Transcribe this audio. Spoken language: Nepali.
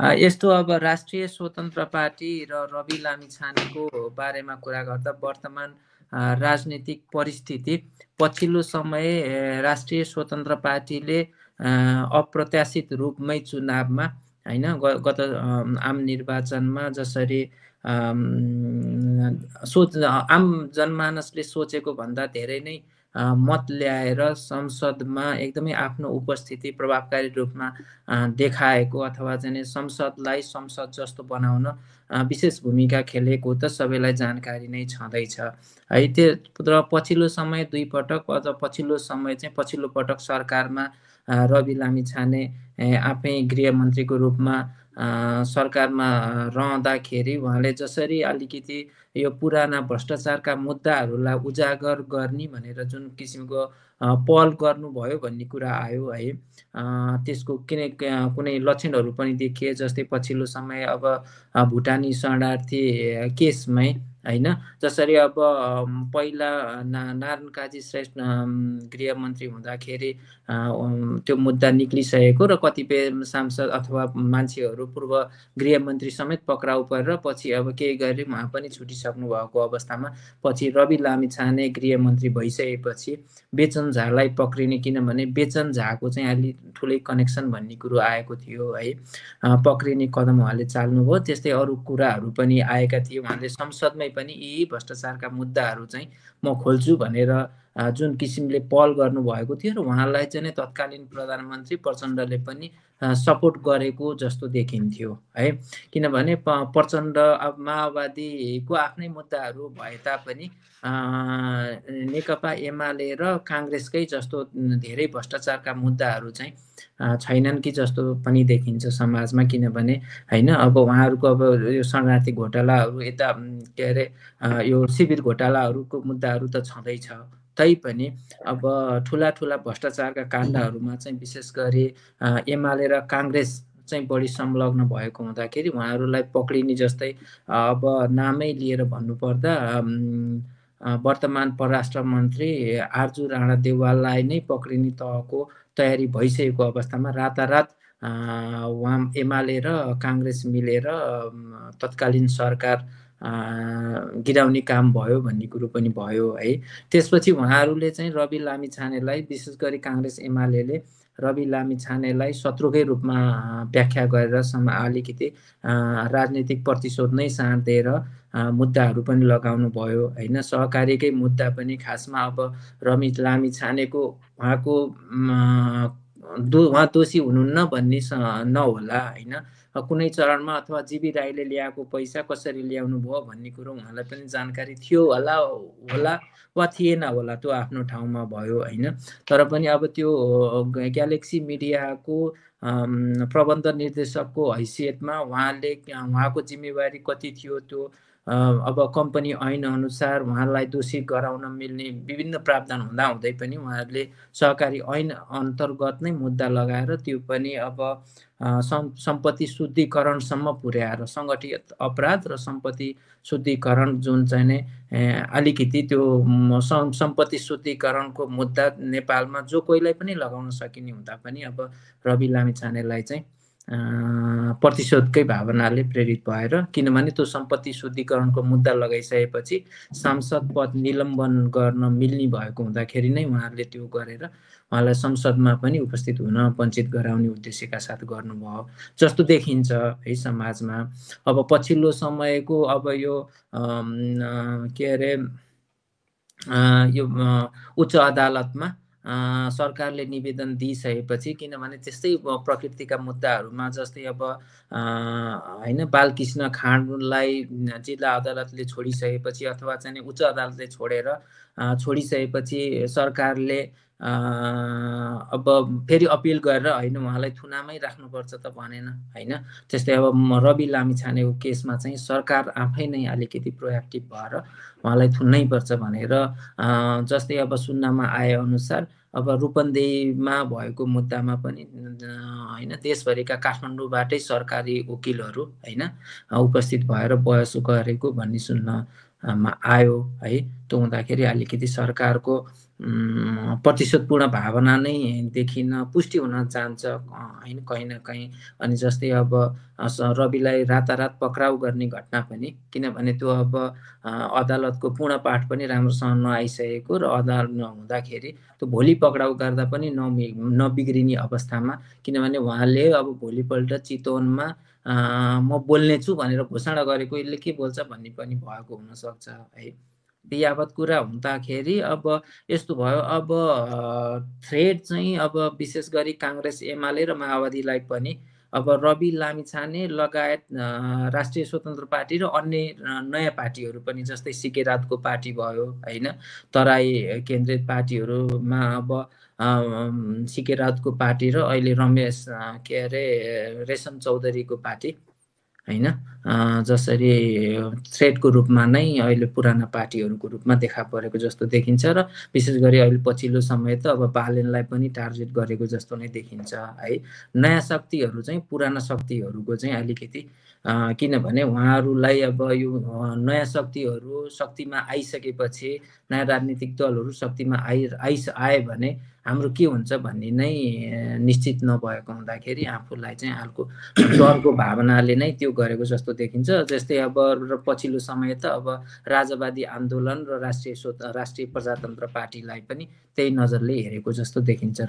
यस्तो अब राष्ट्रिय स्वतन्त्र पार्टी र रवि लामिछानेको बारेमा कुरा गर्दा वर्तमान राजनीतिक परिस्थिति पछिल्लो समय राष्ट्रिय स्वतन्त्र पार्टीले अप्रत्याशित रूपमै चुनावमा हैन गत आम निर्वाचनमा जसरी आम जनमानसले सोचेको भन्दा धेरै नै मत ल्याएर संसदमा एकदमै आफ्नो उपस्थिति प्रभावकारी रूपमा देखाएको अथवा चाहिँ संसदलाई संसद जस्तो बनाउन विशेष भूमिका खेलेको त सबैलाई जानकारी नै छँदैछ है। त्यो र पछिल्लो समय दुई पटक अझ पछिल्लो समय चाहिँ पछिल्लो पटक सरकारमा रवि लामिछाने आफै गृहमन्त्रीको रूपमा सरकारमा रहँदाखेरि उहाँले जसरी अलिकति यो पुराना भ्रष्टाचारका मुद्दाहरूलाई उजागर गर्ने भनेर जुन किसिमको पहल गर्नुभयो भन्ने कुरा आयो है। त्यसको कुनै लक्षणहरू पनि देखिए, जस्तै पछिल्लो समय अब भुटानी शरणार्थी केसमै हैन, जसरी अब पहिला नारायण काजी श्रेष्ठ गृहमन्त्री हुँदाखेरि त्यो मुद्दा निक्लिसकेको र कतिपय सांसद अथवा मान्छेहरू पूर्व गृहमन्त्री समेत पक्राउ परेर पछि अब केही गरी उहाँ पनि छुटिसक्नु भएको अवस्थामा पछि रवि लामिछाने गृहमन्त्री भइसकेपछि बेचन झालाई पक्रिने, किनभने बेचन झाको चाहिँ अलि ठुलै कनेक्सन भन्ने कुरो आएको थियो है। पक्रिने कदम उहाँले चाल्नुभयो। त्यस्तै अरू कुराहरू पनि आएका थिए। उहाँले संसदमै पनि यी भ्रष्टाचारका मुद्दाहरू चाहिँ म खोल्छु भनेर जुन किसिमले पहल गर्नुभएको थियो र उहाँलाई चाहिँ तत्कालीन प्रधानमन्त्री प्रचण्डले पनि सपोर्ट गरेको जस्तो देखिन्थ्यो है। किनभने प्रचण्ड अब माओवादीको आफ्नै मुद्दाहरू भए तापनि नेकपा एमाले र काङ्ग्रेसकै जस्तो धेरै भ्रष्टाचारका मुद्दाहरू चाहिँ छैनन् कि जस्तो पनि देखिन्छ समाजमा। किनभने हैन अब उहाँहरूको अब यो शरणार्थी घोटालाहरू यता के अरे यो शिविर घोटालाहरूको मुद्दाहरू त छँदैछ, तैपनि अब ठुला भ्रष्टाचारका काण्डहरूमा चाहिँ विशेष गरी एमाले र काङ्ग्रेस चाहिँ बढी संलग्न भएको हुँदाखेरि उहाँहरूलाई पक्रिने, जस्तै अब नामै लिएर भन्नुपर्दा वर्तमान परराष्ट्र मन्त्री आर्जु राणा देवाललाई नै पक्रिने तहको तयारी भइसकेको अवस्थामा रातारात उहाँ एमाले र काङ्ग्रेस मिलेर तत्कालीन सरकार गिराउने काम भयो भन्ने कुरो पनि भयो है। त्यसपछि उहाँहरूले चाहिँ रवि लामिछानेलाई, विशेष गरी काङ्ग्रेस एमालेले रवि लामिछानेलाई शत्रुकै रूपमा व्याख्या गरेर अलिकति राजनीतिक प्रतिशोध नै साँधिएर मुद्दाहरू पनि लगाउनु भयो हैन। सहकारीकै मुद्दा पनि खासमा अब रवि लामिछानेको उहाँको उहाँ दोषी हुनुहुन्न भन्ने नहोला हैन। कुनै चरणमा अथवा जीवी राईले ल्याएको पैसा कसरी ल्याउनु भयो भन्ने कुरो उहाँलाई पनि जानकारी थियो होला वा थिएन होला, त्यो आफ्नो ठाउँमा भयो हैन। तर पनि अब त्यो ग्यालेक्सी मिडियाको प्रबन्ध निर्देशकको हैसियतमा उहाँको जिम्मेवारी कति थियो, त्यो अब कम्पनी ऐन अनुसार उहाँलाई दोषी गराउन मिल्ने विभिन्न प्रावधान हुँदै पनि उहाँहरूले सहकारी ऐन अन्तर्गत नै मुद्दा लगाएर त्यो पनि अब सम्पत्ति शुद्धिकरणसम्म पुर्याएर सङ्गठित अपराध र सम्पत्ति शुद्धिकरण जुन चाहिँ नै अलिकति त्यो सम्पत्ति शुद्धिकरणको मुद्दा नेपालमा जो कोहीलाई पनि लगाउन सकिने हुँदा पनि अब रवि लामिछानेलाई चाहिँ प्रतिशोधकै भावनाले प्रेरित भएर, किनभने त्यो सम्पत्ति शुद्धिकरणको मुद्दा लगाइसकेपछि सांसद पद निलम्बन गर्न मिल्ने भएको हुँदाखेरि नै उहाँहरूले त्यो गरेर उहाँलाई संसदमा पनि उपस्थित हुन वञ्चित गराउने उद्देश्यका साथ गर्नुभयो जस्तो देखिन्छ है समाजमा। अब पछिल्लो समयको अब यो के अरे यो उच्च अदालतमा सरकारले निवेदन दिइसकेपछि, किनभने त्यस्तै प्रकृतिका मुद्दाहरूमा जस्तै अब हैन बालकृष्ण खाँडलाई जिल्ला अदालतले छोडिसकेपछि अथवा चाहिँ उच्च अदालतले छोडिसकेपछि सरकारले अब फेरि अपिल गरेर हैन उहाँलाई थुनामै राख्नुपर्छ त भनेन हैन। त्यस्तै अब रवि लामिछानेको केसमा चाहिँ सरकार आफै नै अलिकति प्रोएक्टिभ भएर उहाँलाई थुन्नै पर्छ भनेर जस्तै अब सुन्नमा आए अनुसार अब रूपन्देहीमा भएको मुद्दामा पनि हैन देशभरिका काठमाडौँबाटै सरकारी वकिलहरू हैन उपस्थित भएर बहस गरेको भन्ने सुन्नमा आयो है। त्यो हुँदाखेरि अलिकति सरकारको प्रतिशतपूर्ण भावना नै देखिन पुष्टि हुन जान्छ होइन कहीँ न कहीँ। अनि जस्तै अब रविलाई रातारात पक्राउ गर्ने घटना पनि, किनभने त्यो अब अदालतको पूर्ण पाठ पनि राम्रोसँग नआइसकेको र अदालत नहुँदाखेरि त्यो भोलि पक्राउ गर्दा पनि नबिग्रिने अवस्थामा, किनभने उहाँले अब भोलिपल्ट चितवनमा म बोल्ने छु भनेर घोषणा गरेको, यसले के बोल्छ भन्ने पनि भएको हुनसक्छ है। यावत कुरा हुँदाखेरि अब यस्तो भयो। अब थ्रेड चाहिँ अब विशेष गरी काङ्ग्रेस एमाले र माओवादीलाई पनि अब रवि लामिछाने लगायत राष्ट्रिय स्वतन्त्र पार्टी र अन्य नयाँ पार्टीहरू पनि, जस्तै सिके रातको पार्टी भयो होइन, तराई केन्द्रित पार्टीहरूमा अब सिके रातको पार्टी र अहिले रमेश के अरे रेशम चौधरीको पार्टी होइन, जसरी थ्रेडको रूपमा नै अहिले पुराना पार्टीहरूको रूपमा देखा परेको जस्तो देखिन्छ। र विशेष गरी अहिले पछिल्लो समय त अब बालेनलाई पनि टार्गेट गरेको जस्तो नै देखिन्छ है। नयाँ शक्तिहरू चाहिँ पुराना शक्तिहरूको चाहिँ अलिकति किनभने उहाँहरूलाई अब यो नयाँ शक्तिहरू शक्तिमा आइसकेपछि, नयाँ राजनीतिक दलहरू शक्तिमा आए भने हाम्रो के हुन्छ भन्ने नै निश्चित नभएको हुँदाखेरि आफूलाई चाहिँ हालको डरको भावनाले नै त्यो गरेको जस्तो देखिन्छ। जस्तै अब पछिल्लो समय त अब राजावादी आन्दोलन र राष्ट्रिय प्रजातन्त्र पार्टीलाई पनि त्यही नजरले हेरेको जस्तो देखिन्छ।